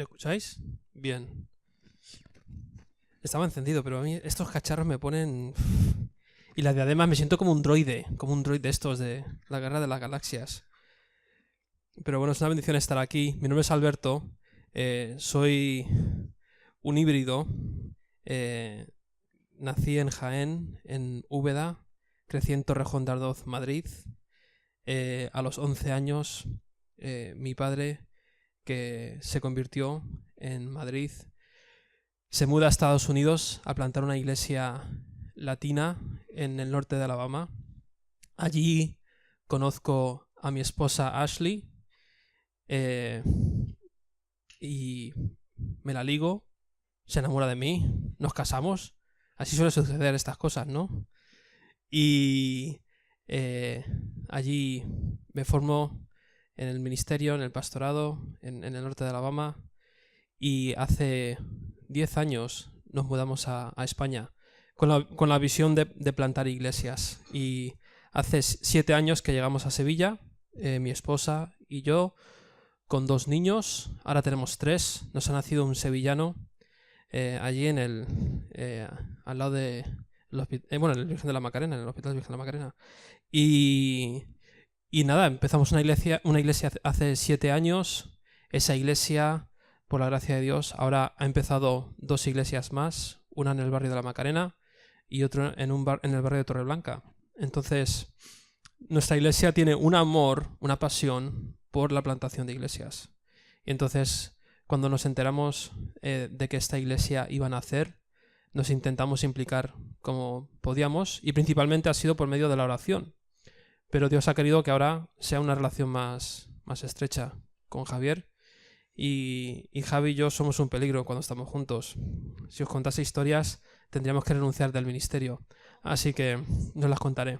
¿Me escucháis? Bien. Estaba encendido, pero a mí estos cacharros me ponen... Y la diadema me siento como un droide estos de la Guerra de las Galaxias. Pero bueno, es una bendición estar aquí. Mi nombre es Alberto, soy un híbrido. Nací en Jaén, en Úbeda, crecí en Torrejón de Ardoz, Madrid. A los 11 años, mi padre, que se convirtió en Madrid, se muda a Estados Unidos a plantar una iglesia latina en el norte de Alabama. Allí conozco a mi esposa Ashley y me la ligo, se enamora de mí, nos casamos. Así suele suceder estas cosas, ¿no? Y allí me formo en el ministerio, en el pastorado, en el norte de Alabama, y hace 10 años nos mudamos a España con la visión de plantar iglesias. Y hace 7 años que llegamos a Sevilla, mi esposa y yo, con 2 niños, ahora tenemos 3, nos ha nacido un sevillano allí en al lado de en el Virgen de la Macarena, en el Hospital Virgen de la Macarena. Y nada, empezamos una iglesia hace 7 años. Esa iglesia, por la gracia de Dios, ahora ha empezado 2 iglesias más, una en el barrio de la Macarena y otra en el barrio de Torreblanca. Entonces, nuestra iglesia tiene un amor, una pasión por la plantación de iglesias. Y entonces, cuando nos enteramos de que esta iglesia iba a nacer, nos intentamos implicar como podíamos, y principalmente ha sido por medio de la oración. Pero Dios ha querido que ahora sea una relación más estrecha con Javier. Y Javi y yo somos un peligro cuando estamos juntos. Si os contase historias, tendríamos que renunciar del ministerio. Así que no las contaré.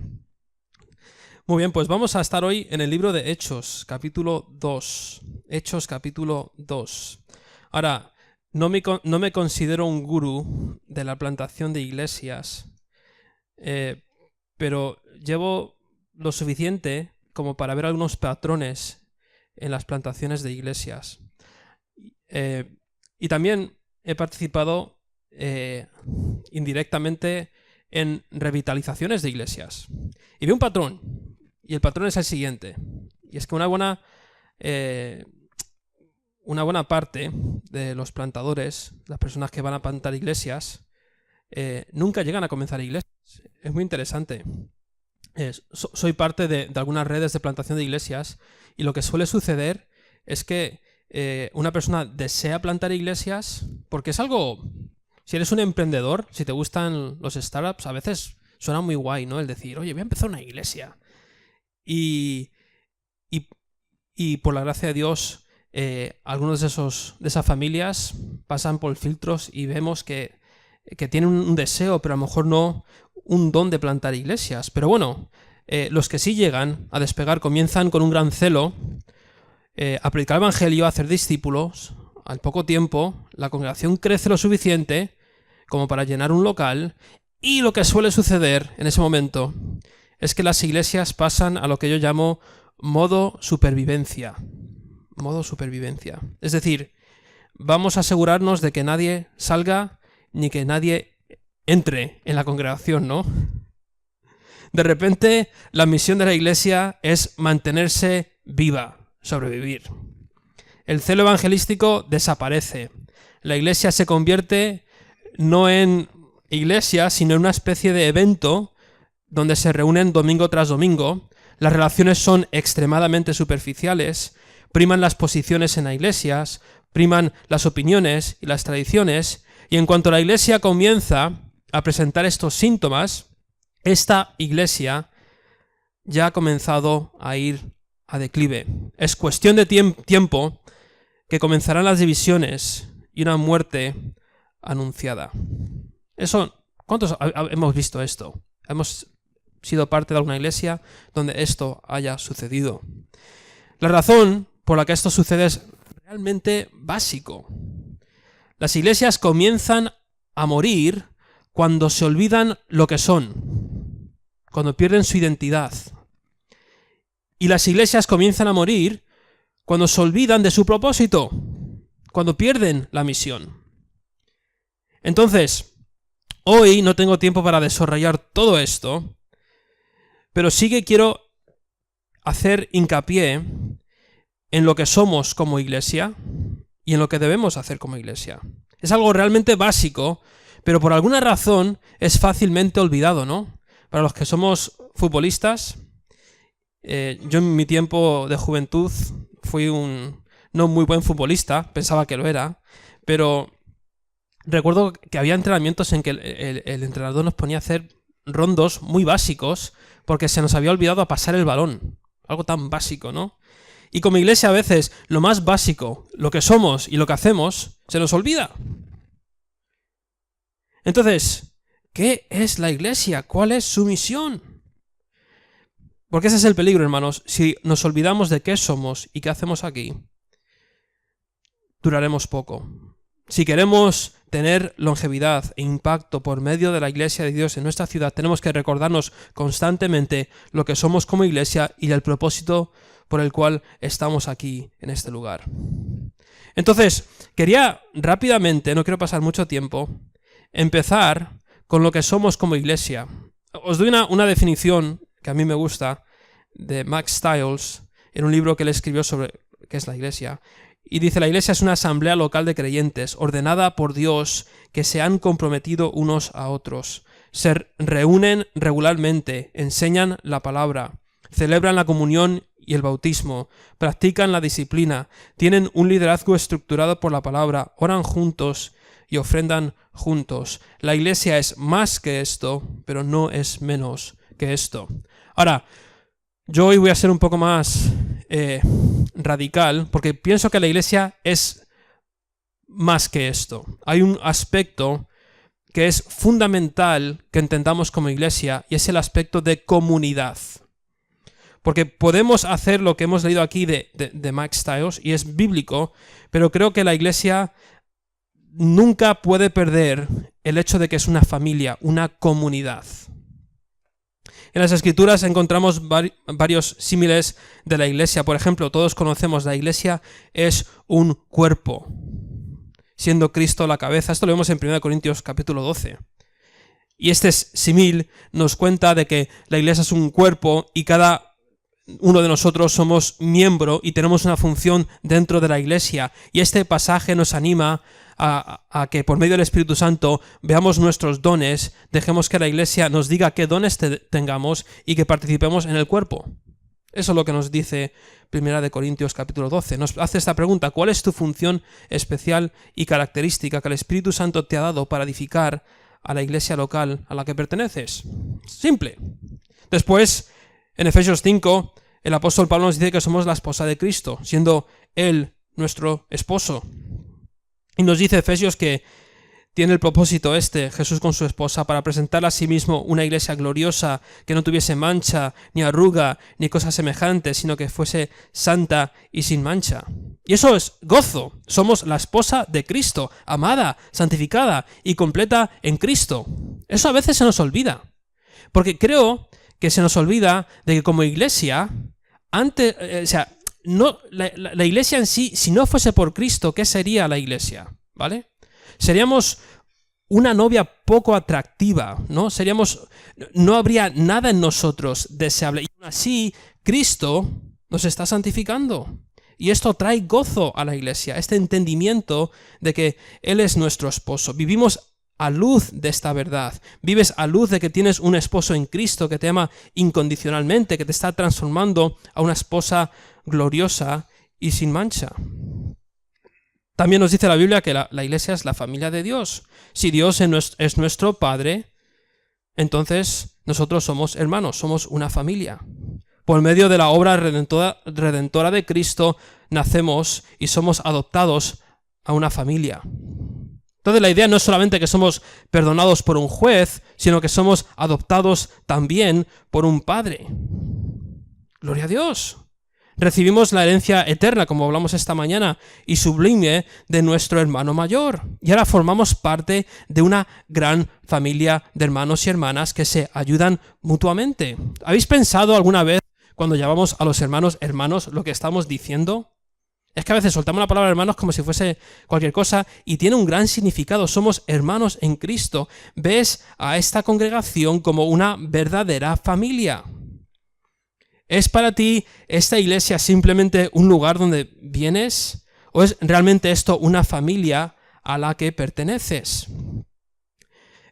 Muy bien, pues vamos a estar hoy en el libro de Hechos, capítulo 2. Hechos, capítulo 2. Ahora, no me considero un gurú de la plantación de iglesias, pero llevo lo suficiente como para ver algunos patrones en las plantaciones de iglesias. Y también he participado indirectamente en revitalizaciones de iglesias. Y veo un patrón, y el patrón es el siguiente. Y es que una buena parte de los plantadores, las personas que van a plantar iglesias, nunca llegan a comenzar iglesias. Es muy interesante. Soy parte de algunas redes de plantación de iglesias, y lo que suele suceder es que una persona desea plantar iglesias porque es algo... Si eres un emprendedor, si te gustan los startups, a veces suena muy guay, ¿no? El decir, oye, voy a empezar una iglesia. Y por la gracia de Dios, algunos de esas familias pasan por filtros y vemos que tienen un deseo, pero a lo mejor no un don de plantar iglesias. Pero bueno, los que sí llegan a despegar comienzan con un gran celo a predicar el evangelio, a hacer discípulos. Al poco tiempo, la congregación crece lo suficiente como para llenar un local, y lo que suele suceder en ese momento es que las iglesias pasan a lo que yo llamo modo supervivencia. Modo supervivencia. Es decir, vamos a asegurarnos de que nadie salga ni que nadie entre en la congregación, ¿no? De repente, la misión de la iglesia es mantenerse viva, sobrevivir. El celo evangelístico desaparece. La iglesia se convierte no en iglesia, sino en una especie de evento donde se reúnen domingo tras domingo. Las relaciones son extremadamente superficiales, priman las posiciones en las iglesias, priman las opiniones y las tradiciones, y en cuanto la iglesia comienza a presentar estos síntomas, esta iglesia ya ha comenzado a ir a declive. Es cuestión de tiempo que comenzarán las divisiones y una muerte anunciada. ¿Cuántos hemos visto esto? Hemos sido parte de alguna iglesia donde esto haya sucedido. La razón por la que esto sucede es realmente básico. Las iglesias comienzan a morir cuando se olvidan lo que son, cuando pierden su identidad. Y las iglesias comienzan a morir cuando se olvidan de su propósito, cuando pierden la misión. Entonces, hoy no tengo tiempo para desarrollar todo esto, pero sí que quiero hacer hincapié en lo que somos como iglesia y en lo que debemos hacer como iglesia. Es algo realmente básico, pero por alguna razón es fácilmente olvidado, ¿no? Para los que somos futbolistas, yo en mi tiempo de juventud fui un no muy buen futbolista, pensaba que lo era, pero recuerdo que había entrenamientos en que el entrenador nos ponía a hacer rondos muy básicos porque se nos había olvidado a pasar el balón. Algo tan básico, ¿no? Y como iglesia a veces lo más básico, lo que somos y lo que hacemos, se nos olvida. Entonces, ¿qué es la iglesia? ¿Cuál es su misión? Porque ese es el peligro, hermanos. Si nos olvidamos de qué somos y qué hacemos aquí, duraremos poco. Si queremos tener longevidad e impacto por medio de la iglesia de Dios en nuestra ciudad, tenemos que recordarnos constantemente lo que somos como iglesia y el propósito por el cual estamos aquí en este lugar. Entonces, quería rápidamente, no quiero pasar mucho tiempo, empezar con lo que somos como iglesia. Os doy una definición que a mí me gusta de Max Stiles en un libro que él escribió sobre qué es la iglesia. Y dice, la iglesia es una asamblea local de creyentes, ordenada por Dios, que se han comprometido unos a otros. Se reúnen regularmente, enseñan la palabra, celebran la comunión y el bautismo, practican la disciplina, tienen un liderazgo estructurado por la palabra, oran juntos y ofrendan juntos. La iglesia es más que esto, pero no es menos que esto. Ahora, yo hoy voy a ser un poco más radical, porque pienso que la iglesia es más que esto. Hay un aspecto que es fundamental que entendamos como iglesia, y es el aspecto de comunidad. Porque podemos hacer lo que hemos leído aquí de Max Stiles, y es bíblico, pero creo que la iglesia nunca puede perder el hecho de que es una familia, una comunidad. En las Escrituras encontramos varios símiles de la iglesia. Por ejemplo, todos conocemos la iglesia es un cuerpo, siendo Cristo la cabeza. Esto lo vemos en 1 Corintios capítulo 12. Y este símil nos cuenta de que la iglesia es un cuerpo y cada uno de nosotros somos miembro y tenemos una función dentro de la iglesia. Y este pasaje nos anima a que por medio del Espíritu Santo veamos nuestros dones, dejemos que la iglesia nos diga qué dones tengamos y que participemos en el cuerpo. Eso es lo que nos dice 1 Corintios capítulo 12. Nos hace esta pregunta: ¿cuál es tu función especial y característica que el Espíritu Santo te ha dado para edificar a la iglesia local a la que perteneces? Simple. Después, en Efesios 5, el apóstol Pablo nos dice que somos la esposa de Cristo, siendo Él nuestro esposo. Y nos dice Efesios que tiene el propósito Jesús con su esposa, para presentar a sí mismo una iglesia gloriosa, que no tuviese mancha, ni arruga, ni cosas semejantes, sino que fuese santa y sin mancha. Y eso es gozo. Somos la esposa de Cristo, amada, santificada y completa en Cristo. Eso a veces se nos olvida, porque creo que se nos olvida de que como iglesia, la iglesia en sí, si no fuese por Cristo, ¿qué sería la iglesia? ¿Vale? Seríamos una novia poco atractiva, ¿no? No habría nada en nosotros deseable. Y aún así, Cristo nos está santificando. Y esto trae gozo a la iglesia, este entendimiento de que Él es nuestro esposo. Vivimos a luz de esta verdad. Vives a luz de que tienes un esposo en Cristo que te ama incondicionalmente, que te está transformando a una esposa gloriosa y sin mancha. También nos dice la Biblia que la iglesia es la familia de Dios. Si Dios es nuestro Padre, entonces nosotros somos hermanos, somos una familia. Por medio de la obra redentora de Cristo, nacemos y somos adoptados a una familia. Entonces la idea no es solamente que somos perdonados por un juez, sino que somos adoptados también por un Padre. ¡Gloria a Dios! Recibimos la herencia eterna, como hablamos esta mañana, y sublime de nuestro hermano mayor. Y ahora formamos parte de una gran familia de hermanos y hermanas que se ayudan mutuamente. ¿Habéis pensado alguna vez, cuando llamamos a los hermanos, lo que estamos diciendo? Es que a veces soltamos la palabra hermanos como si fuese cualquier cosa y tiene un gran significado. Somos hermanos en Cristo. Ves a esta congregación como una verdadera familia. ¿Es para ti esta iglesia simplemente un lugar donde vienes? ¿O es realmente esto una familia a la que perteneces?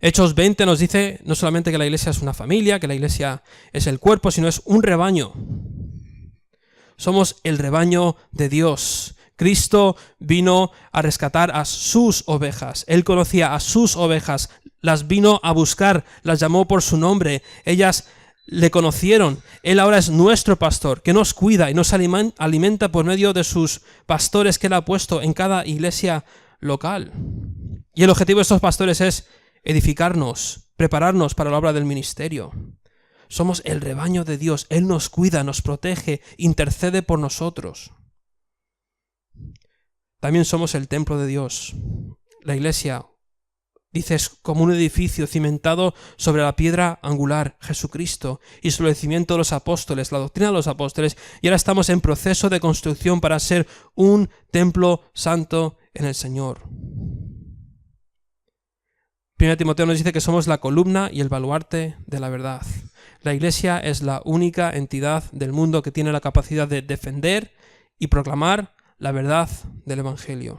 Hechos 20 nos dice no solamente que la iglesia es una familia, que la iglesia es el cuerpo, sino es un rebaño. Somos el rebaño de Dios. Cristo vino a rescatar a sus ovejas. Él conocía a sus ovejas, las vino a buscar, las llamó por su nombre. Ellas le conocieron. Él ahora es nuestro pastor, que nos cuida y nos alimenta por medio de sus pastores que Él ha puesto en cada iglesia local. Y el objetivo de estos pastores es edificarnos, prepararnos para la obra del ministerio. Somos el rebaño de Dios. Él nos cuida, nos protege, intercede por nosotros. También somos el templo de Dios. La iglesia, dice, es como un edificio cimentado sobre la piedra angular, Jesucristo, y sobre el cimiento de los apóstoles, la doctrina de los apóstoles, y ahora estamos en proceso de construcción para ser un templo santo en el Señor. 1 Timoteo nos dice que somos la columna y el baluarte de la verdad. La Iglesia es la única entidad del mundo que tiene la capacidad de defender y proclamar la verdad del Evangelio.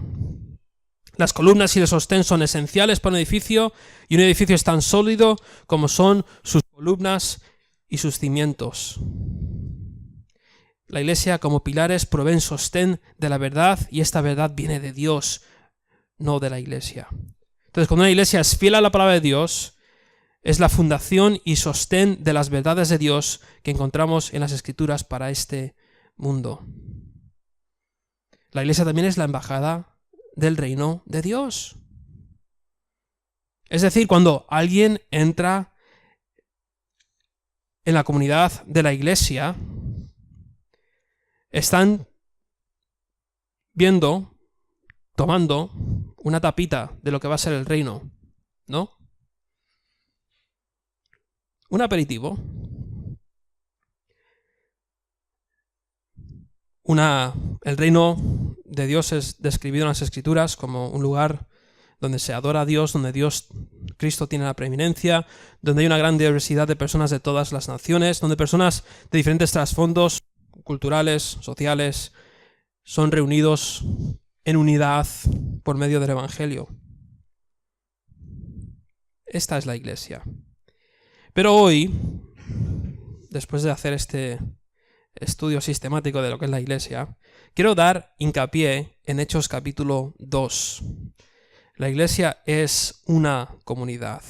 Las columnas y el sostén son esenciales para un edificio, y un edificio es tan sólido como son sus columnas y sus cimientos. La Iglesia, como pilares, proveen sostén de la verdad, y esta verdad viene de Dios, no de la Iglesia. Entonces, cuando una iglesia es fiel a la palabra de Dios, es la fundación y sostén de las verdades de Dios que encontramos en las Escrituras para este mundo. La iglesia también es la embajada del reino de Dios. Es decir, cuando alguien entra en la comunidad de la iglesia, están viendo, tomando una tapita de lo que va a ser el reino, ¿no? Un aperitivo. El reino de Dios es describido en las Escrituras como un lugar donde se adora a Dios, donde Cristo tiene la preeminencia, donde hay una gran diversidad de personas de todas las naciones, donde personas de diferentes trasfondos culturales, sociales, son reunidos en unidad por medio del Evangelio. Esta es la iglesia. Pero hoy, después de hacer este estudio sistemático de lo que es la iglesia, quiero dar hincapié en Hechos capítulo 2. La iglesia es una comunidad.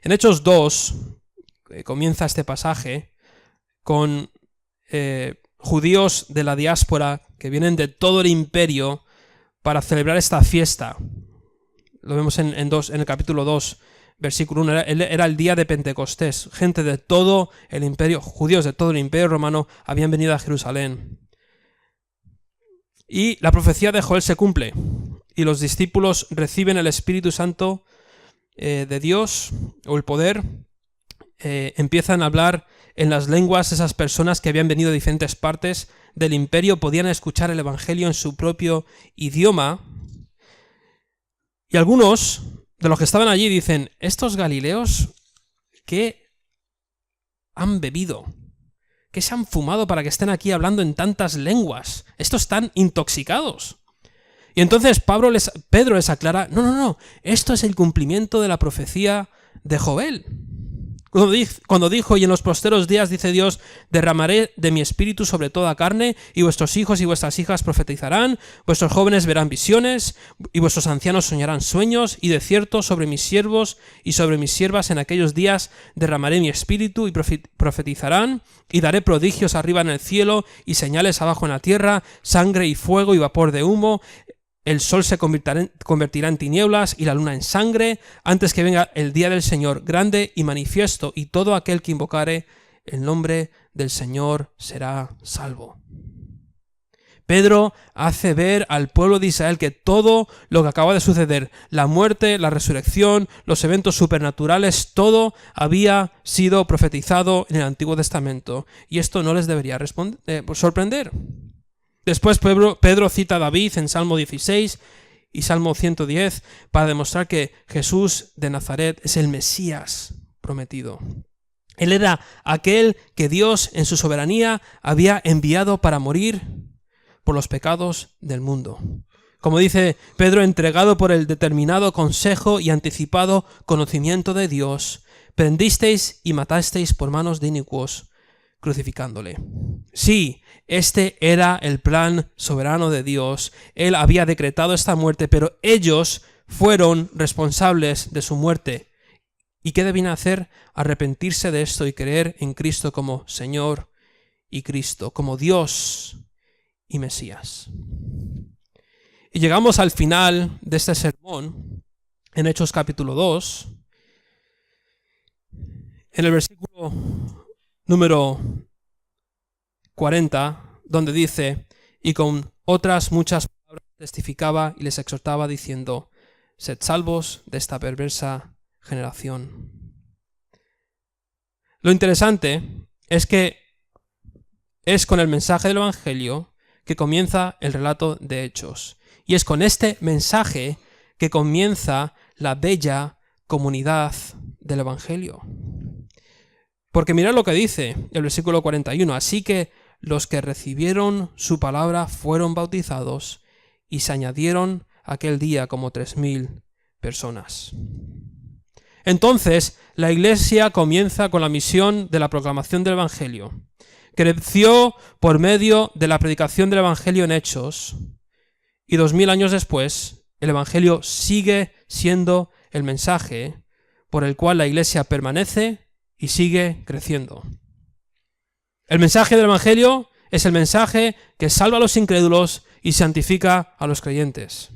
En Hechos 2 comienza este pasaje con judíos de la diáspora que vienen de todo el imperio para celebrar esta fiesta. Lo vemos en el capítulo 2, versículo 1. Era el día de Pentecostés. Gente de todo el imperio, judíos de todo el imperio romano, habían venido a Jerusalén. Y la profecía de Joel se cumple. Y los discípulos reciben el Espíritu Santo de Dios, o el poder. Empiezan a hablar en las lenguas. Esas personas que habían venido de diferentes partes del imperio podían escuchar el Evangelio en su propio idioma. Y algunos de los que estaban allí dicen: estos galileos, ¿qué han bebido? ¿Qué se han fumado para que estén aquí hablando en tantas lenguas? Estos están intoxicados. Y entonces Pedro les aclara: no, esto es el cumplimiento de la profecía de Joel. Cuando dijo: y en los posteros días, dice Dios, derramaré de mi espíritu sobre toda carne, y vuestros hijos y vuestras hijas profetizarán, vuestros jóvenes verán visiones, y vuestros ancianos soñarán sueños, y de cierto sobre mis siervos y sobre mis siervas en aquellos días derramaré mi espíritu, y profetizarán, y daré prodigios arriba en el cielo, y señales abajo en la tierra, sangre y fuego y vapor de humo. El sol se convertirá en tinieblas y la luna en sangre, antes que venga el día del Señor grande y manifiesto, y todo aquel que invocare el nombre del Señor será salvo. Pedro hace ver al pueblo de Israel que todo lo que acaba de suceder, la muerte, la resurrección, los eventos supernaturales, todo había sido profetizado en el Antiguo Testamento. Y esto no les debería sorprender. Después Pedro cita a David en Salmo 16 y Salmo 110 para demostrar que Jesús de Nazaret es el Mesías prometido. Él era aquel que Dios en su soberanía había enviado para morir por los pecados del mundo. Como dice Pedro, entregado por el determinado consejo y anticipado conocimiento de Dios, prendisteis y matasteis por manos de inicuos, crucificándole. Sí, este era el plan soberano de Dios. Él había decretado esta muerte, pero ellos fueron responsables de su muerte. ¿Y qué debían hacer? Arrepentirse de esto y creer en Cristo como Señor y Cristo, como Dios y Mesías. Y llegamos al final de este sermón, en Hechos capítulo 2, en el versículo número 40, donde dice: y con otras muchas palabras testificaba y les exhortaba diciendo: sed salvos de esta perversa generación. Lo interesante es que es con el mensaje del Evangelio que comienza el relato de Hechos. Y es con este mensaje que comienza la bella comunidad del Evangelio. Porque mirad lo que dice el versículo 41. Así que los que recibieron su palabra fueron bautizados y se añadieron aquel día como 3.000 personas. Entonces, la Iglesia comienza con la misión de la proclamación del Evangelio. Creció por medio de la predicación del Evangelio en Hechos, y 2000 años después, el Evangelio sigue siendo el mensaje por el cual la Iglesia permanece y sigue creciendo. El mensaje del Evangelio es el mensaje que salva a los incrédulos y santifica a los creyentes.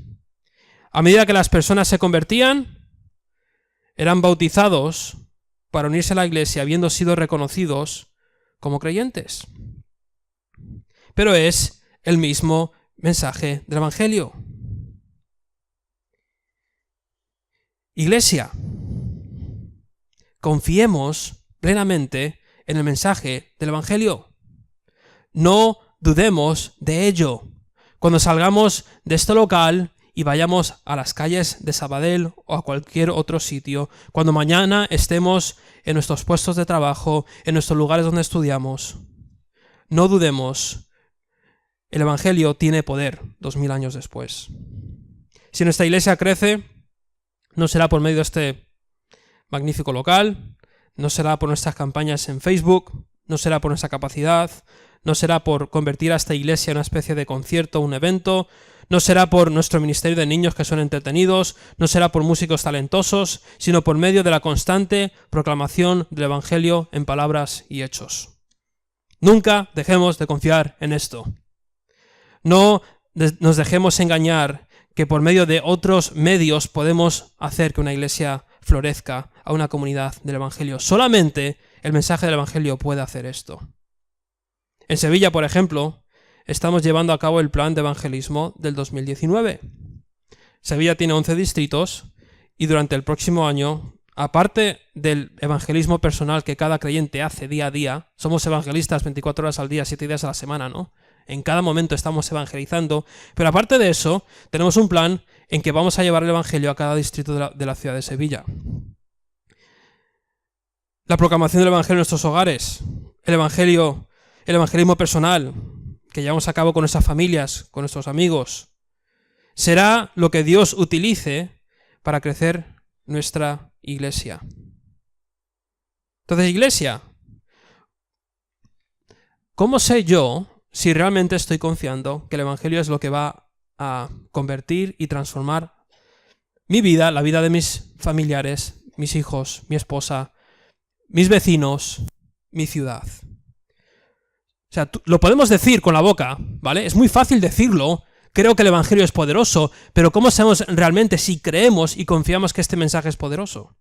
A medida que las personas se convertían, eran bautizados para unirse a la Iglesia, habiendo sido reconocidos como creyentes. Pero es el mismo mensaje del Evangelio. Iglesia, confiemos plenamente en el mensaje del Evangelio. No dudemos de ello. Cuando salgamos de este local y vayamos a las calles de Sabadell o a cualquier otro sitio, cuando mañana estemos en nuestros puestos de trabajo, en nuestros lugares donde estudiamos, no dudemos. El Evangelio tiene poder 2000 años después. Si nuestra iglesia crece, no será por medio de este magnífico local, no será por nuestras campañas en Facebook, no será por nuestra capacidad, no será por convertir a esta iglesia en una especie de concierto, un evento, no será por nuestro ministerio de niños que son entretenidos, no será por músicos talentosos, sino por medio de la constante proclamación del Evangelio en palabras y hechos. Nunca dejemos de confiar en esto. No nos dejemos engañar que por medio de otros medios podemos hacer que una iglesia florezca a una comunidad del Evangelio. Solamente el mensaje del Evangelio puede hacer esto. En Sevilla, por ejemplo, estamos llevando a cabo el plan de evangelismo del 2019. Sevilla tiene 11 distritos y durante el próximo año, aparte del evangelismo personal que cada creyente hace día a día, somos evangelistas 24 horas al día, 7 días a la semana, ¿no? En cada momento estamos evangelizando, pero aparte de eso, tenemos un plan en que vamos a llevar el evangelio a cada distrito de la ciudad de Sevilla. La proclamación del evangelio en nuestros hogares, el evangelismo personal que llevamos a cabo con nuestras familias, con nuestros amigos, será lo que Dios utilice para crecer nuestra iglesia. Entonces, iglesia, ¿cómo sé yo si realmente estoy confiando que el Evangelio es lo que va a convertir y transformar mi vida, la vida de mis familiares, mis hijos, mi esposa, mis vecinos, mi ciudad? O sea, lo podemos decir con la boca, ¿vale? Es muy fácil decirlo. Creo que el Evangelio es poderoso, pero ¿cómo sabemos realmente si creemos y confiamos que este mensaje es poderoso?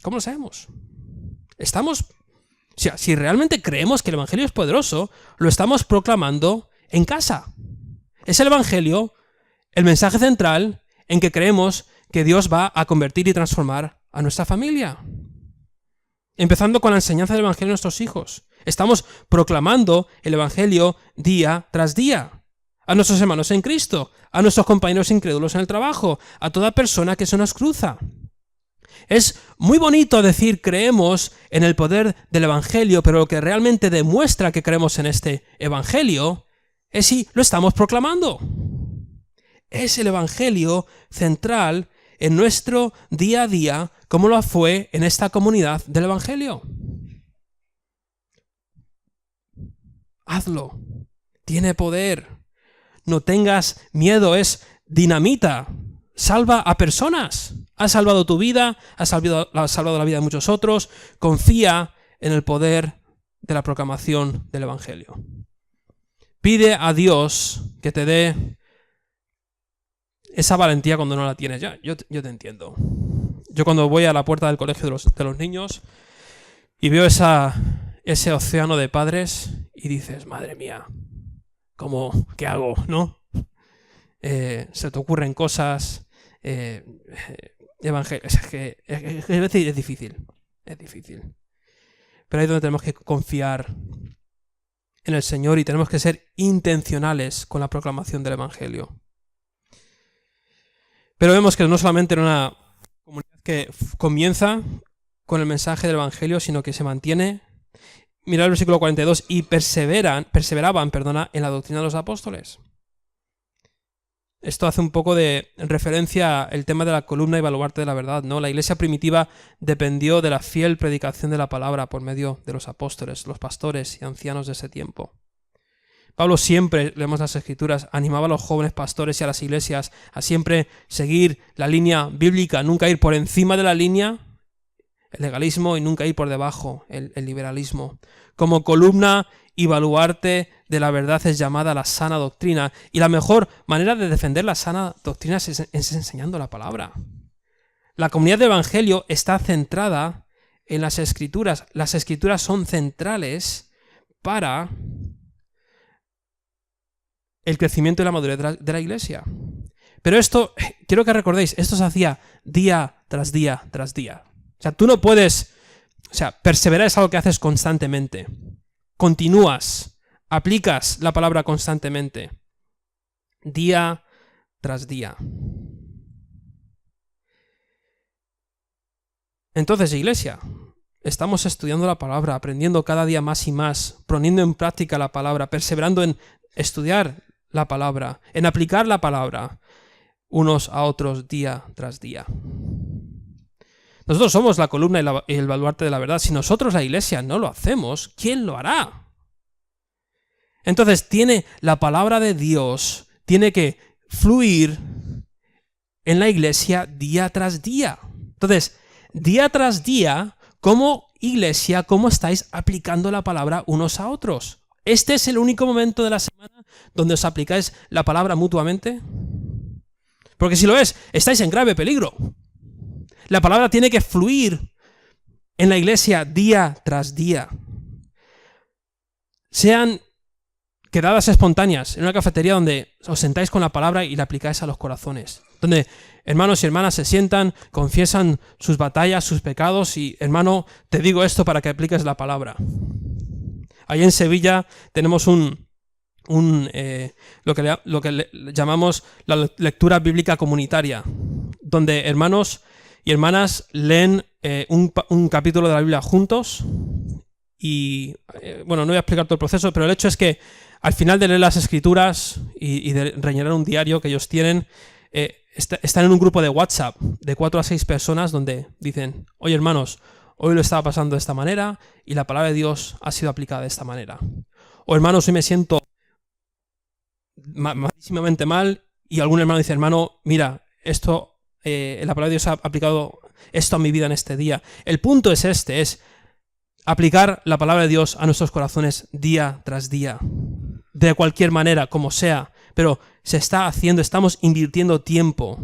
¿Cómo lo sabemos? Si realmente creemos que el Evangelio es poderoso, lo estamos proclamando en casa. Es el Evangelio el mensaje central en que creemos que Dios va a convertir y transformar a nuestra familia. empezando con la enseñanza del Evangelio a nuestros hijos. Estamos proclamando el Evangelio día tras día. A nuestros hermanos en Cristo, a nuestros compañeros incrédulos en el trabajo, a toda persona que se nos cruza. Es muy bonito decir creemos en el poder del Evangelio, pero lo que realmente demuestra que creemos en este Evangelio es si lo estamos proclamando. Es el Evangelio central en nuestro día a día, como lo fue en esta comunidad del Evangelio. Hazlo. Tiene poder. No tengas miedo, es dinamita. Salva a personas. Has salvado tu vida, has salvado la vida de muchos otros. Confía en el poder de la proclamación del Evangelio. Pide a Dios que te dé esa valentía cuando no la tienes. Yo te entiendo. Yo cuando voy a la puerta del colegio de los niños y veo ese océano de padres y dices, madre mía, ¿qué hago? ¿No? Se te ocurren cosas... es difícil. Pero ahí es donde tenemos que confiar en el Señor y tenemos que ser intencionales con la proclamación del Evangelio. Pero vemos que no solamente era una comunidad que comienza con el mensaje del Evangelio, sino que se mantiene. Mirad el versículo 42, y perseveraban en la doctrina de los apóstoles. Esto hace un poco de referencia al tema de la columna y baluarte de la verdad, ¿no? La iglesia primitiva dependió de la fiel predicación de la palabra por medio de los apóstoles, los pastores y ancianos de ese tiempo. Pablo siempre, leemos las Escrituras, animaba a los jóvenes pastores y a las iglesias a siempre seguir la línea bíblica, nunca ir por encima de la línea, el legalismo, y nunca ir por debajo, el liberalismo. Como columna y baluarte de la verdad es llamada la sana doctrina, y la mejor manera de defender la sana doctrina es enseñando la palabra. La comunidad del Evangelio está centrada en las Escrituras. Las Escrituras son centrales para el crecimiento y la madurez de la iglesia. Pero esto, quiero que recordéis, esto se hacía día tras día tras día. O sea, tú no puedes... perseverar es algo que haces constantemente. Continúas, aplicas la palabra constantemente. Día tras día. Entonces, iglesia, estamos estudiando la palabra, aprendiendo cada día más y más, poniendo en práctica la palabra, perseverando en estudiar la palabra, en aplicar la palabra unos a otros día tras día. Nosotros somos la columna y el baluarte de la verdad. Si nosotros, la iglesia, no lo hacemos, ¿quién lo hará? Entonces, la palabra de Dios tiene que fluir en la iglesia día tras día. Entonces, día tras día, como iglesia, ¿cómo estáis aplicando la palabra unos a otros? ¿Este es el único momento de la semana donde os aplicáis la palabra mutuamente? Porque si lo es, estáis en grave peligro. La palabra tiene que fluir en la iglesia día tras día. Sean quedadas espontáneas en una cafetería donde os sentáis con la palabra y la aplicáis a los corazones. Donde hermanos y hermanas se sientan, confiesan sus batallas, sus pecados y, hermano, te digo esto para que apliques la palabra. Ahí en Sevilla tenemos lo que llamamos la lectura bíblica comunitaria, donde hermanos y hermanas leen un capítulo de la Biblia juntos y, no voy a explicar todo el proceso, pero el hecho es que al final de leer las Escrituras y de rellenar un diario que ellos tienen, están en un grupo de WhatsApp de 4 a 6 personas donde dicen, oye hermanos, hoy lo estaba pasando de esta manera y la palabra de Dios ha sido aplicada de esta manera. O hermanos, hoy me siento malísimamente mal y algún hermano dice, hermano, mira, la palabra de Dios ha aplicado esto a mi vida en este día. El punto es es aplicar la palabra de Dios a nuestros corazones día tras día, de cualquier manera, como sea, pero se está haciendo, estamos invirtiendo tiempo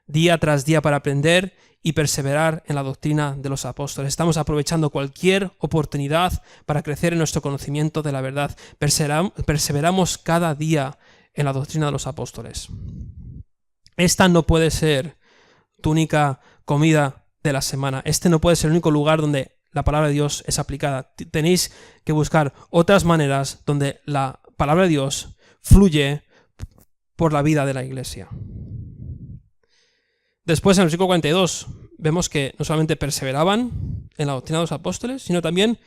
día tras día para aprender y perseverar en la doctrina de los apóstoles. Estamos aprovechando cualquier oportunidad para crecer en nuestro conocimiento de la verdad. Perseveramos cada día en la doctrina de los apóstoles. Esta no puede ser tu única comida de la semana. Este no puede ser el único lugar donde la palabra de Dios es aplicada. Tenéis que buscar otras maneras donde la palabra de Dios fluye por la vida de la iglesia. Después, en el versículo 42, vemos que no solamente perseveraban en la doctrina de los apóstoles, sino también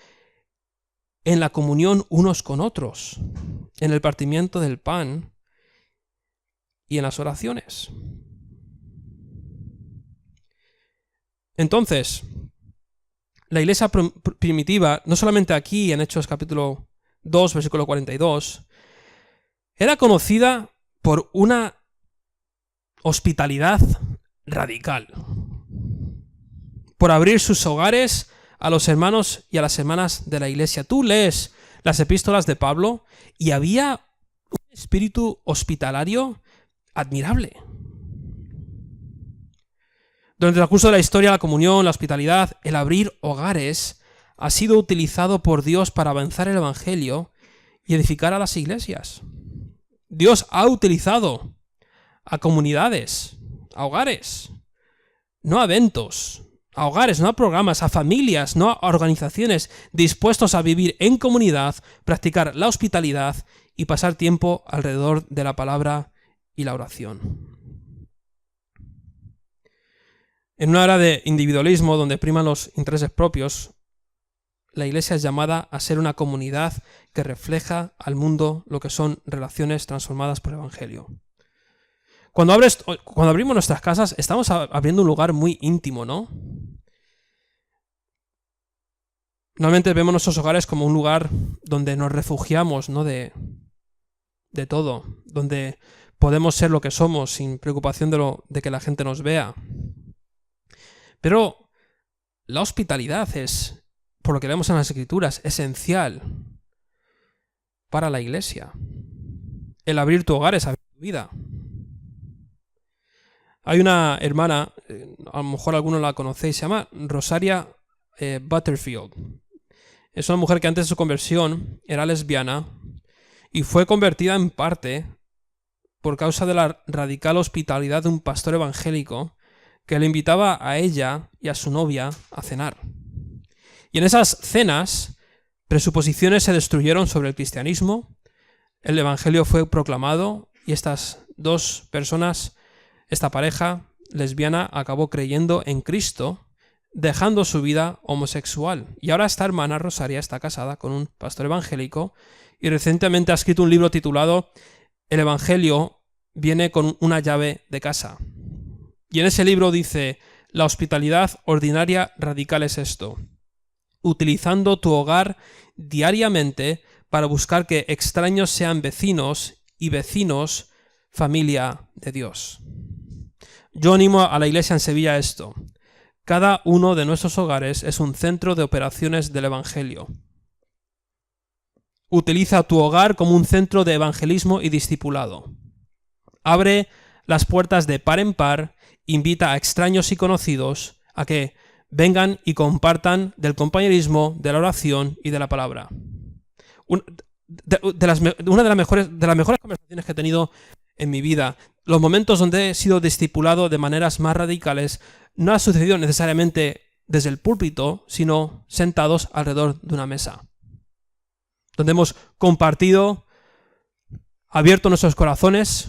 en la comunión unos con otros, en el partimiento del pan y en las oraciones. Entonces, la iglesia primitiva, no solamente aquí en Hechos capítulo 2, versículo 42, era conocida por una hospitalidad radical, por abrir sus hogares a los hermanos y a las hermanas de la iglesia. Tú lees las epístolas de Pablo y había un espíritu hospitalario admirable. Durante el curso de la historia, la comunión, la hospitalidad, el abrir hogares ha sido utilizado por Dios para avanzar el evangelio y edificar a las iglesias. Dios ha utilizado a comunidades, a hogares, no a eventos, a hogares, no a programas, a familias, no a organizaciones dispuestos a vivir en comunidad, practicar la hospitalidad y pasar tiempo alrededor de la palabra y la oración. En una era de individualismo donde priman los intereses propios, la iglesia es llamada a ser una comunidad que refleja al mundo lo que son relaciones transformadas por el evangelio. Cuando abrimos nuestras casas, estamos abriendo un lugar muy íntimo, ¿no? Normalmente vemos nuestros hogares como un lugar donde nos refugiamos, ¿no? de todo, donde podemos ser lo que somos sin preocupación de que la gente nos vea. Pero la hospitalidad es, por lo que leemos en las Escrituras, esencial para la iglesia. El abrir tu hogar es abrir tu vida. Hay una hermana, a lo mejor algunos la conocéis, se llama Rosaria Butterfield. Es una mujer que antes de su conversión era lesbiana y fue convertida en parte por causa de la radical hospitalidad de un pastor evangélico que le invitaba a ella y a su novia a cenar. Y en esas cenas, presuposiciones se destruyeron sobre el cristianismo, el evangelio fue proclamado y estas dos personas, esta pareja lesbiana, acabó creyendo en Cristo, dejando su vida homosexual. Y ahora esta hermana Rosaria está casada con un pastor evangélico y recientemente ha escrito un libro titulado El Evangelio viene con una llave de casa. Y en ese libro dice: la hospitalidad ordinaria radical es esto: utilizando tu hogar diariamente para buscar que extraños sean vecinos y vecinos familia de Dios. Yo animo a la iglesia en Sevilla a esto: cada uno de nuestros hogares es un centro de operaciones del evangelio. Utiliza tu hogar como un centro de evangelismo y discipulado. Abre las puertas de par en par, invita a extraños y conocidos a que vengan y compartan del compañerismo, de la oración y de la palabra. Una de las mejores conversaciones que he tenido en mi vida, los momentos donde he sido discipulado de maneras más radicales, no ha sucedido necesariamente desde el púlpito, sino sentados alrededor de una mesa, donde hemos compartido, abierto nuestros corazones,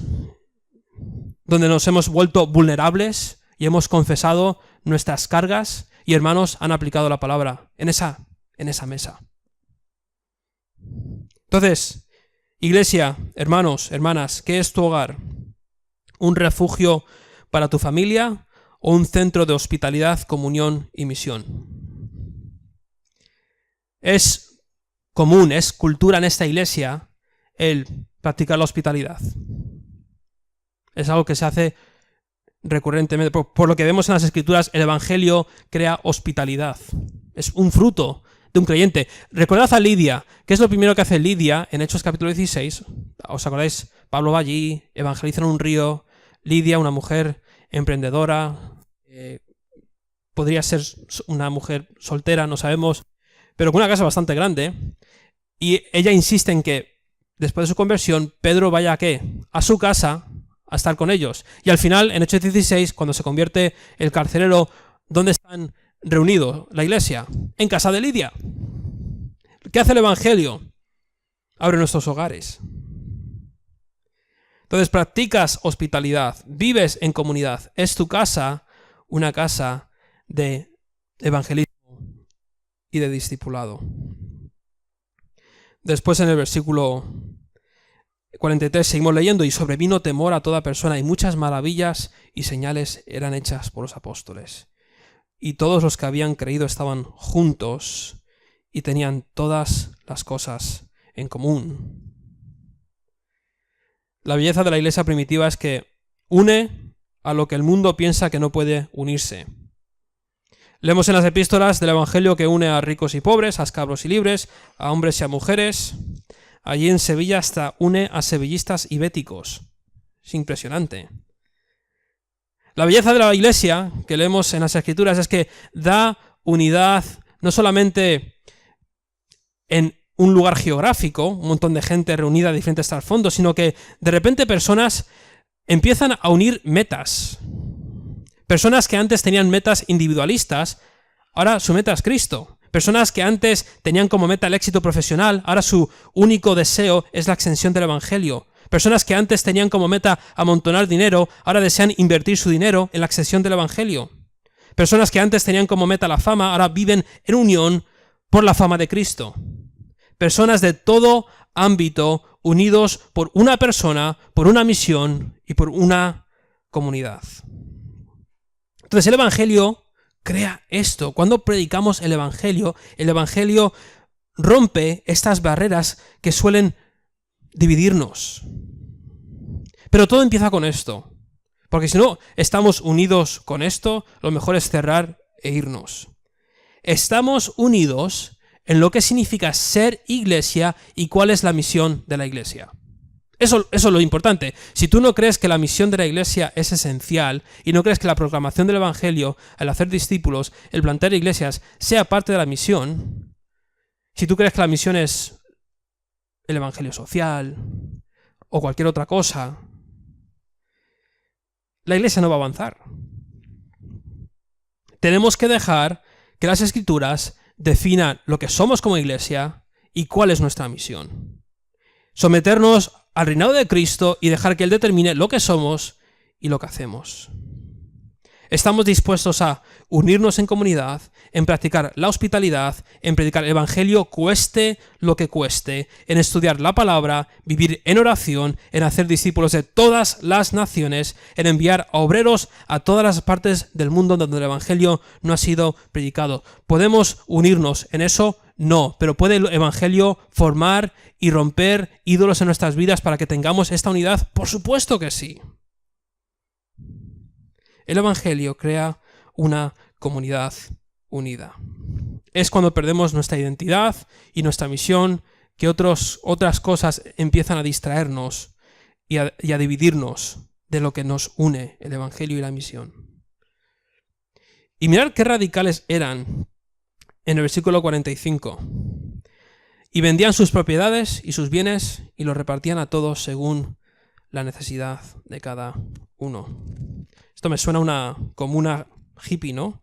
donde nos hemos vuelto vulnerables y hemos confesado nuestras cargas y hermanos han aplicado la palabra en esa mesa. Entonces, iglesia, hermanos, hermanas, ¿qué es tu hogar? ¿Un refugio para tu familia o un centro de hospitalidad, comunión y misión? Es común, es cultura en esta iglesia el practicar la hospitalidad. Es algo que se hace recurrentemente. Por lo que vemos en las Escrituras, el Evangelio crea hospitalidad. Es un fruto de un creyente. Recordad a Lidia. ¿Qué es lo primero que hace Lidia en Hechos capítulo 16? ¿Os acordáis? Pablo va allí, evangeliza en un río. Lidia, una mujer emprendedora, podría ser una mujer soltera, no sabemos, pero con una casa bastante grande. Y ella insiste en que después de su conversión, Pedro vaya ¿a qué? A su casa a estar con ellos. Y al final, en Hechos 16, cuando se convierte el carcelero, ¿dónde están reunido, la iglesia, en casa de Lidia. ¿Qué hace el Evangelio? Abre nuestros hogares. Entonces practicas hospitalidad, vives en comunidad. Es tu casa una casa de evangelismo y de discipulado. Después en el versículo 43 seguimos leyendo: y sobrevino temor a toda persona, y muchas maravillas y señales eran hechas por los apóstoles. Y todos los que habían creído estaban juntos y tenían todas las cosas en común. La belleza de la iglesia primitiva es que une a lo que el mundo piensa que no puede unirse. Leemos en las epístolas del Evangelio que une a ricos y pobres, a esclavos y libres, a hombres y a mujeres. Allí en Sevilla hasta une a sevillistas y béticos. Es impresionante. La belleza de la iglesia que leemos en las Escrituras es que da unidad no solamente en un lugar geográfico, un montón de gente reunida de diferentes trasfondos, sino que de repente personas empiezan a unir metas. Personas que antes tenían metas individualistas, ahora su meta es Cristo. Personas que antes tenían como meta el éxito profesional, ahora su único deseo es la extensión del Evangelio. Personas que antes tenían como meta amontonar dinero, ahora desean invertir su dinero en la extensión del Evangelio. Personas que antes tenían como meta la fama, ahora viven en unión por la fama de Cristo. Personas de todo ámbito unidos por una persona, por una misión y por una comunidad. Entonces el Evangelio crea esto. Cuando predicamos el Evangelio rompe estas barreras que suelen dividirnos. Pero todo empieza con esto. Porque si no estamos unidos con esto, lo mejor es cerrar e irnos. Estamos unidos en lo que significa ser iglesia y cuál es la misión de la iglesia. Eso es lo importante. Si tú no crees que la misión de la iglesia es esencial y no crees que la proclamación del Evangelio, el hacer discípulos, el plantar iglesias, sea parte de la misión, si tú crees que la misión es el Evangelio social o cualquier otra cosa, la iglesia no va a avanzar. Tenemos que dejar que las Escrituras definan lo que somos como iglesia y cuál es nuestra misión. Someternos al reinado de Cristo y dejar que Él determine lo que somos y lo que hacemos. Estamos dispuestos a unirnos en comunidad, en practicar la hospitalidad, en predicar el Evangelio cueste lo que cueste, en estudiar la palabra, vivir en oración, en hacer discípulos de todas las naciones, en enviar a obreros a todas las partes del mundo donde el Evangelio no ha sido predicado. ¿Podemos unirnos en eso? No, pero ¿puede el Evangelio formar y romper ídolos en nuestras vidas para que tengamos esta unidad? Por supuesto que sí. El Evangelio crea una comunidad unida. Es cuando perdemos nuestra identidad y nuestra misión que otras cosas empiezan a distraernos y a dividirnos de lo que nos une, el Evangelio y la misión. Y mirad qué radicales eran en el versículo 45. Y vendían sus propiedades y sus bienes y los repartían a todos según la necesidad de cada uno. Esto me suena como una hippie, ¿no?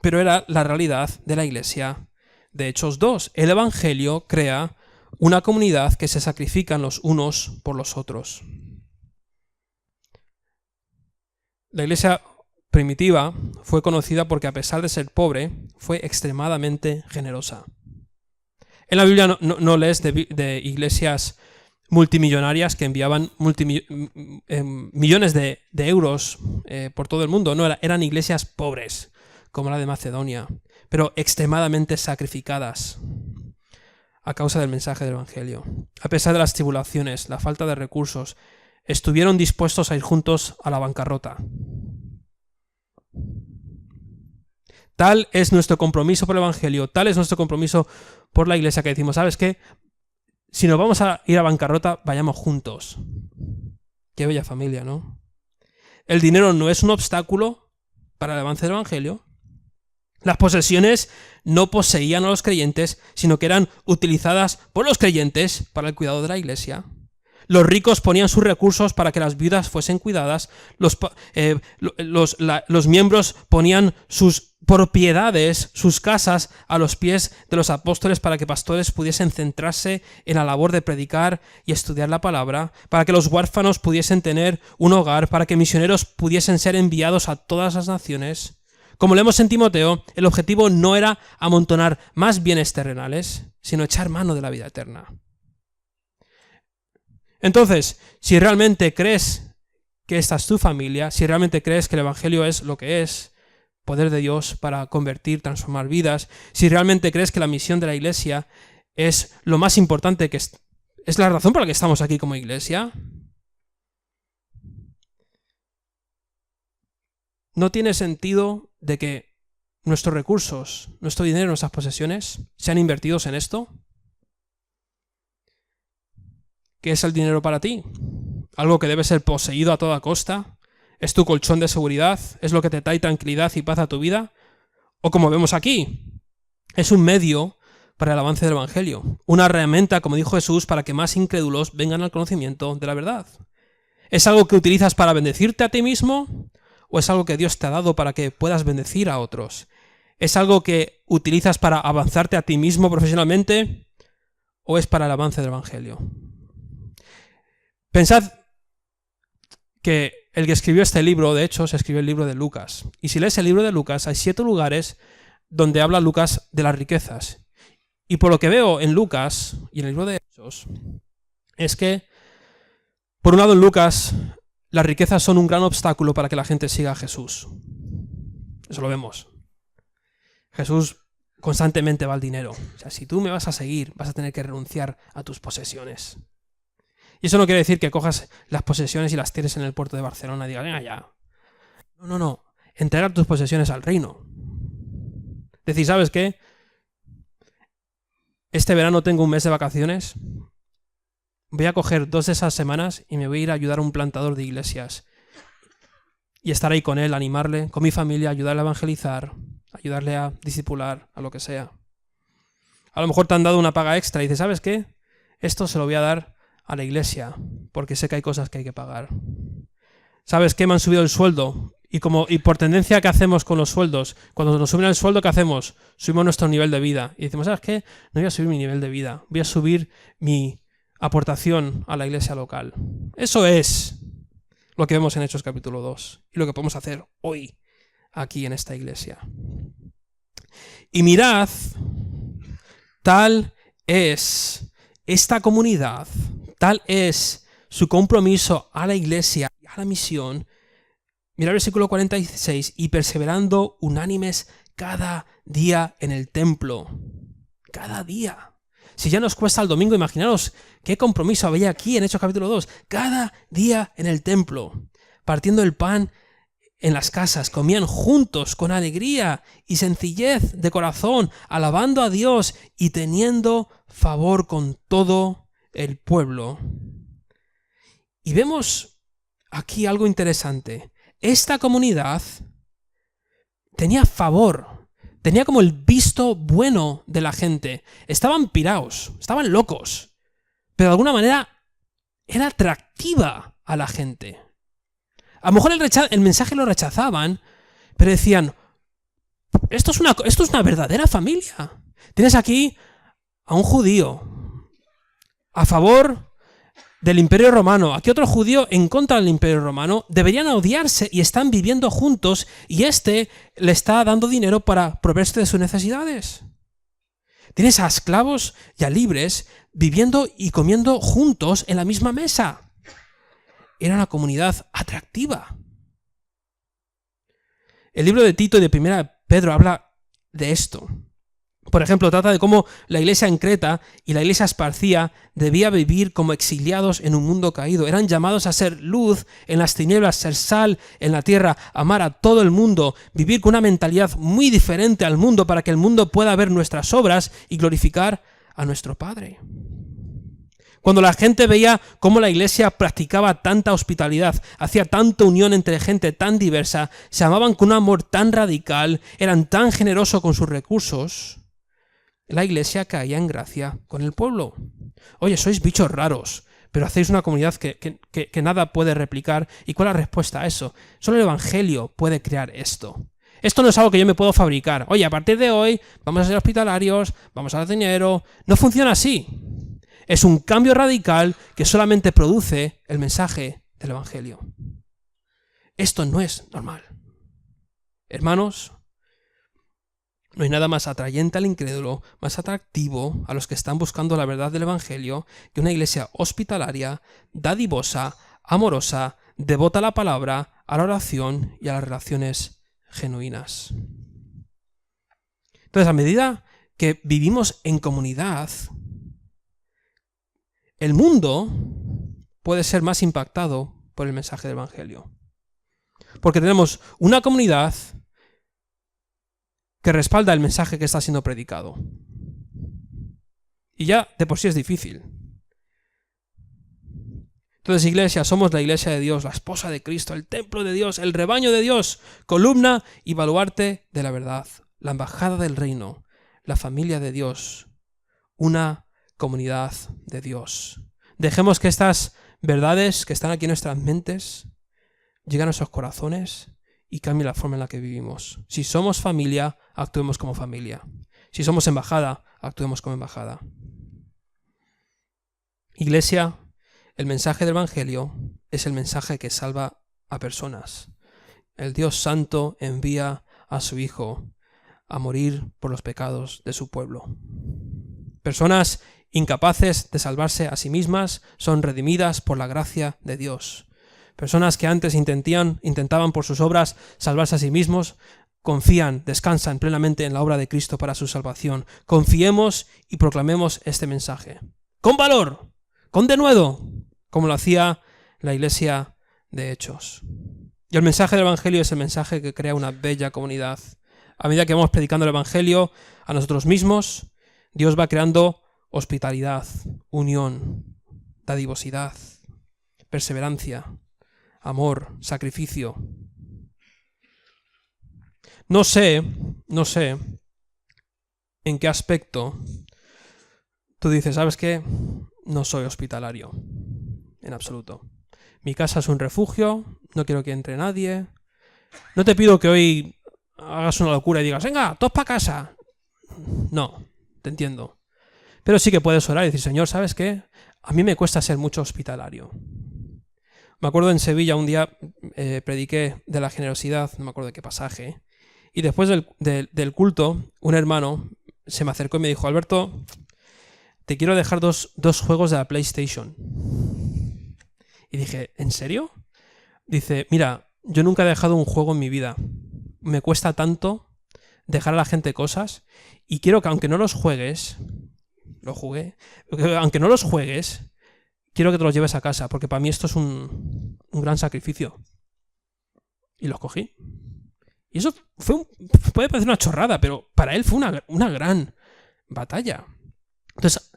Pero era la realidad de la iglesia de Hechos 2. El Evangelio crea una comunidad que se sacrifican los unos por los otros. La iglesia primitiva fue conocida porque, a pesar de ser pobre, fue extremadamente generosa. En la Biblia no lees de iglesias multimillonarias que enviaban millones de euros por todo el mundo. No, eran iglesias pobres, como la de Macedonia, pero extremadamente sacrificadas a causa del mensaje del Evangelio. A pesar de las tribulaciones, la falta de recursos, estuvieron dispuestos a ir juntos a la bancarrota. Tal es nuestro compromiso por el Evangelio, tal es nuestro compromiso por la iglesia, que decimos, ¿sabes qué? Si nos vamos a ir a bancarrota, vayamos juntos. Qué bella familia, ¿no? El dinero no es un obstáculo para el avance del Evangelio. Las posesiones no poseían a los creyentes, sino que eran utilizadas por los creyentes para el cuidado de la iglesia. Los ricos ponían sus recursos para que las viudas fuesen cuidadas. Los miembros ponían sus propiedades, sus casas, a los pies de los apóstoles para que pastores pudiesen centrarse en la labor de predicar y estudiar la palabra, para que los huérfanos pudiesen tener un hogar, para que misioneros pudiesen ser enviados a todas las naciones. Como leemos en Timoteo, el objetivo no era amontonar más bienes terrenales, sino echar mano de la vida eterna. Entonces, si realmente crees que esta es tu familia, si realmente crees que el Evangelio es lo que es, poder de Dios para convertir, transformar vidas, si realmente crees que la misión de la iglesia es lo más importante, que es la razón por la que estamos aquí como iglesia, no tiene sentido de que nuestros recursos, nuestro dinero, nuestras posesiones sean invertidos en esto. ¿Qué es el dinero para ti? ¿Algo que debe ser poseído a toda costa? ¿Es tu colchón de seguridad? ¿Es lo que te trae tranquilidad y paz a tu vida? O como vemos aquí, es un medio para el avance del Evangelio, una herramienta, como dijo Jesús, para que más incrédulos vengan al conocimiento de la verdad. ¿Es algo que utilizas para bendecirte a ti mismo? ¿O es algo que Dios te ha dado para que puedas bendecir a otros? ¿Es algo que utilizas para avanzarte a ti mismo profesionalmente? ¿O es para el avance del Evangelio? Pensad que el que escribió este libro, de hecho, se escribió el libro de Lucas. Y si lees el libro de Lucas, hay 7 lugares donde habla Lucas de las riquezas. Y por lo que veo en Lucas y en el libro de Hechos, es que, por un lado en Lucas, las riquezas son un gran obstáculo para que la gente siga a Jesús. Eso lo vemos. Jesús constantemente va al dinero. O sea, si tú me vas a seguir, vas a tener que renunciar a tus posesiones. Y eso no quiere decir que cojas las posesiones y las tires en el puerto de Barcelona y digas, venga ya. No. Entregar tus posesiones al reino. Decir, ¿sabes qué? Este verano tengo un mes de vacaciones. Voy a coger 2 de esas semanas y me voy a ir a ayudar a un plantador de iglesias. Y estar ahí con él, animarle, con mi familia, ayudarle a evangelizar, ayudarle a discipular, a lo que sea. A lo mejor te han dado una paga extra y dices, ¿sabes qué? Esto se lo voy a dar a la iglesia, porque sé que hay cosas que hay que pagar. ¿Sabes qué? Me han subido el sueldo. Y por tendencia, ¿qué hacemos con los sueldos? Cuando nos suben el sueldo, ¿qué hacemos? Subimos nuestro nivel de vida. Y decimos, ¿sabes qué? No voy a subir mi nivel de vida. Voy a subir mi aportación a la iglesia local. Eso es lo que vemos en Hechos capítulo 2. Y lo que podemos hacer hoy, aquí en esta iglesia. Y mirad, tal es esta comunidad, tal es su compromiso a la iglesia y a la misión. Mira el versículo 46, y perseverando unánimes cada día en el templo. Cada día. Si ya nos cuesta el domingo, imaginaros qué compromiso había aquí en Hechos capítulo 2. Cada día en el templo, partiendo el pan en las casas, comían juntos con alegría y sencillez de corazón, alabando a Dios y teniendo favor con todo el pueblo. Y vemos aquí algo interesante. Esta comunidad tenía favor, tenía como el visto bueno de la gente. Estaban piraos, estaban locos, pero de alguna manera era atractiva a la gente. A lo mejor el mensaje lo rechazaban, pero decían, esto es una verdadera familia. Tienes aquí a un judío a favor del Imperio Romano, aquí otro judío en contra del Imperio Romano, deberían odiarse y están viviendo juntos y este le está dando dinero para proveerse de sus necesidades. Tienes a esclavos y a libres viviendo y comiendo juntos en la misma mesa. Era una comunidad atractiva. El libro de Tito y de Primera Pedro habla de esto. Por ejemplo, trata de cómo la iglesia en Creta y la iglesia esparcía debía vivir como exiliados en un mundo caído. Eran llamados a ser luz en las tinieblas, ser sal en la tierra, amar a todo el mundo, vivir con una mentalidad muy diferente al mundo para que el mundo pueda ver nuestras obras y glorificar a nuestro Padre. Cuando la gente veía cómo la iglesia practicaba tanta hospitalidad, hacía tanta unión entre gente tan diversa, se amaban con un amor tan radical, eran tan generosos con sus recursos, la iglesia caía en gracia con el pueblo. Oye, sois bichos raros, pero hacéis una comunidad que nada puede replicar. ¿Y cuál es la respuesta a eso? Solo el Evangelio puede crear esto. Esto no es algo que yo me puedo fabricar. Oye, a partir de hoy vamos a ser hospitalarios, vamos a dar dinero. No funciona así. Es un cambio radical que solamente produce el mensaje del Evangelio. Esto no es normal. Hermanos, no hay nada más atrayente al incrédulo, más atractivo a los que están buscando la verdad del Evangelio que una iglesia hospitalaria, dadivosa, amorosa, devota a la palabra, a la oración y a las relaciones genuinas. Entonces, a medida que vivimos en comunidad, el mundo puede ser más impactado por el mensaje del Evangelio. Porque tenemos una comunidad que respalda el mensaje que está siendo predicado. Y ya de por sí es difícil. Entonces, iglesia, somos la iglesia de Dios, la esposa de Cristo, el templo de Dios, el rebaño de Dios, columna y baluarte de la verdad, la embajada del reino, la familia de Dios, una comunidad de Dios. Dejemos que estas verdades que están aquí en nuestras mentes lleguen a nuestros corazones y cambien la forma en la que vivimos. Si somos familia, actuemos como familia. Si somos embajada, actuemos como embajada. Iglesia, el mensaje del Evangelio es el mensaje que salva a personas. El Dios Santo envía a su Hijo a morir por los pecados de su pueblo. Personas incapaces de salvarse a sí mismas son redimidas por la gracia de Dios. Personas que antes intentaban por sus obras salvarse a sí mismos, confían, descansan plenamente en la obra de Cristo para su salvación. Confiemos y proclamemos este mensaje. Con valor, con denuedo, como lo hacía la iglesia de Hechos. Y el mensaje del Evangelio es el mensaje que crea una bella comunidad. A medida que vamos predicando el Evangelio a nosotros mismos, Dios va creando hospitalidad, unión, dadivosidad, perseverancia, amor, sacrificio. No sé en qué aspecto tú dices, ¿sabes qué? No soy hospitalario, en absoluto. Mi casa es un refugio, no quiero que entre nadie. No te pido que hoy hagas una locura y digas, venga, todos para casa. No, te entiendo. Pero sí que puedes orar y decir, Señor, ¿sabes qué? A mí me cuesta ser mucho hospitalario. Me acuerdo en Sevilla un día prediqué de la generosidad, no me acuerdo de qué pasaje, y después del culto, un hermano se me acercó y me dijo, Alberto, te quiero dejar dos juegos de la PlayStation. Y dije, ¿en serio? Dice, mira, yo nunca he dejado un juego en mi vida. Me cuesta tanto dejar a la gente cosas y quiero que aunque no los juegues, lo jugué, aunque no los juegues, quiero que te los lleves a casa, porque para mí esto es un gran sacrificio. Y los cogí. Y eso puede parecer una chorrada, pero para él fue una gran batalla. Entonces,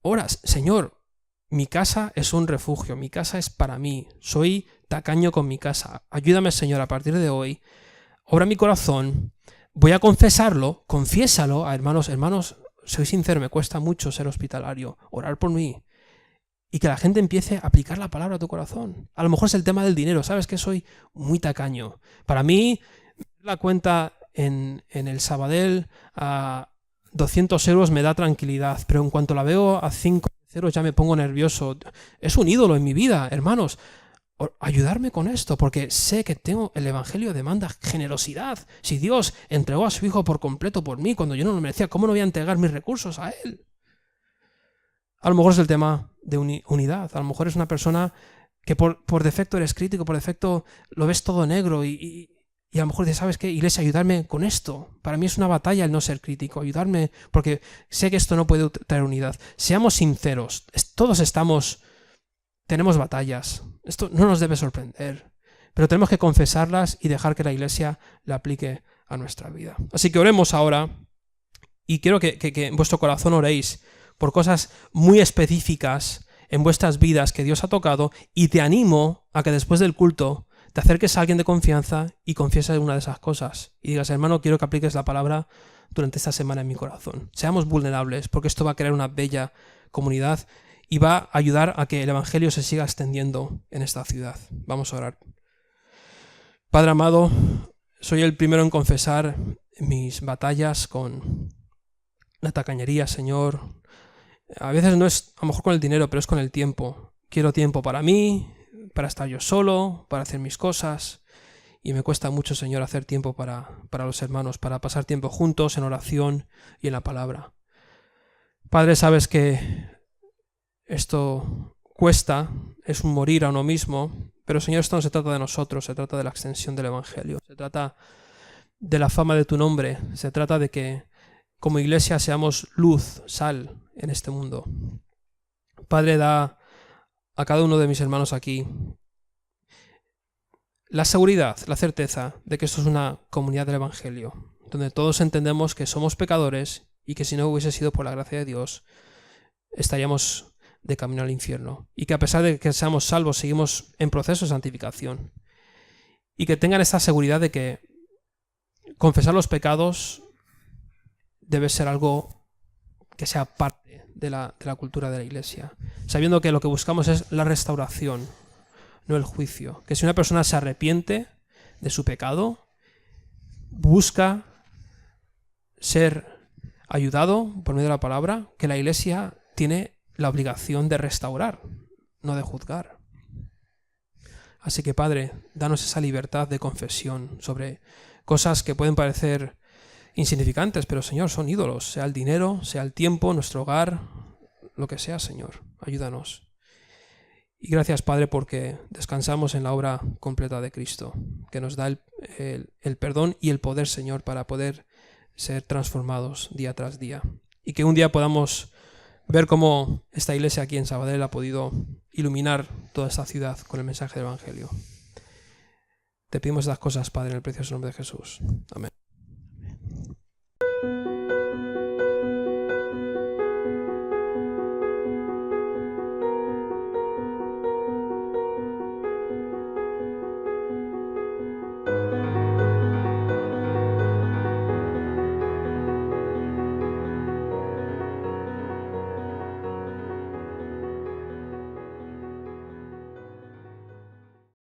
oras, Señor, mi casa es un refugio, mi casa es para mí, soy tacaño con mi casa. Ayúdame, Señor, a partir de hoy, obra mi corazón, voy a confesarlo, confiésalo a hermanos, soy sincero, me cuesta mucho ser hospitalario, orar por mí. Y que la gente empiece a aplicar la palabra a tu corazón. A lo mejor es el tema del dinero, sabes que soy muy tacaño. Para mí, la cuenta en el Sabadell a 200 euros me da tranquilidad, pero en cuanto la veo a 5 euros ya me pongo nervioso. Es un ídolo en mi vida, hermanos. Ayudarme con esto, porque sé que el Evangelio demanda generosidad. Si Dios entregó a su Hijo por completo por mí, cuando yo no lo merecía, ¿cómo no voy a entregar mis recursos a Él? A lo mejor es el tema de unidad. A lo mejor es una persona que por defecto eres crítico, por defecto lo ves todo negro y a lo mejor dices, ¿sabes qué? Iglesia, ayudarme con esto. Para mí es una batalla el no ser crítico. Ayudarme, porque sé que esto no puede traer unidad. Seamos sinceros. Todos tenemos batallas. Esto no nos debe sorprender. Pero tenemos que confesarlas y dejar que la Iglesia la aplique a nuestra vida. Así que oremos ahora y quiero que en vuestro corazón oréis por cosas muy específicas en vuestras vidas que Dios ha tocado, y te animo a que después del culto te acerques a alguien de confianza y confieses una de esas cosas y digas, hermano, quiero que apliques la palabra durante esta semana en mi corazón. Seamos vulnerables, porque esto va a crear una bella comunidad y va a ayudar a que el Evangelio se siga extendiendo en esta ciudad. Vamos a orar. Padre amado, soy el primero en confesar mis batallas con la tacañería, Señor. A veces no es a lo mejor con el dinero, pero es con el tiempo. Quiero tiempo para mí, para estar yo solo, para hacer mis cosas. Y me cuesta mucho, Señor, hacer tiempo para los hermanos, para pasar tiempo juntos en oración y en la palabra. Padre, sabes que esto cuesta, es un morir a uno mismo, pero Señor, esto no se trata de nosotros, se trata de la extensión del Evangelio, se trata de la fama de tu nombre, se trata de que como iglesia seamos luz, sal en este mundo. Padre, da a cada uno de mis hermanos aquí la seguridad, la certeza de que esto es una comunidad del Evangelio, donde todos entendemos que somos pecadores y que si no hubiese sido por la gracia de Dios, estaríamos de camino al infierno. Y que a pesar de que seamos salvos, seguimos en proceso de santificación. Y que tengan esta seguridad de que confesar los pecados debe ser algo que sea parte de la cultura de la Iglesia, sabiendo que lo que buscamos es la restauración, no el juicio. Que si una persona se arrepiente de su pecado, busca ser ayudado por medio de la palabra, que la Iglesia tiene la obligación de restaurar, no de juzgar. Así que, Padre, danos esa libertad de confesión sobre cosas que pueden parecer insignificantes, pero, Señor, son ídolos, sea el dinero, sea el tiempo, nuestro hogar, lo que sea, Señor. Ayúdanos. Y gracias, Padre, porque descansamos en la obra completa de Cristo, que nos da el perdón y el poder, Señor, para poder ser transformados día tras día. Y que un día podamos ver cómo esta iglesia aquí en Sabadell ha podido iluminar toda esta ciudad con el mensaje del Evangelio. Te pedimos estas cosas, Padre, en el precioso nombre de Jesús. Amén.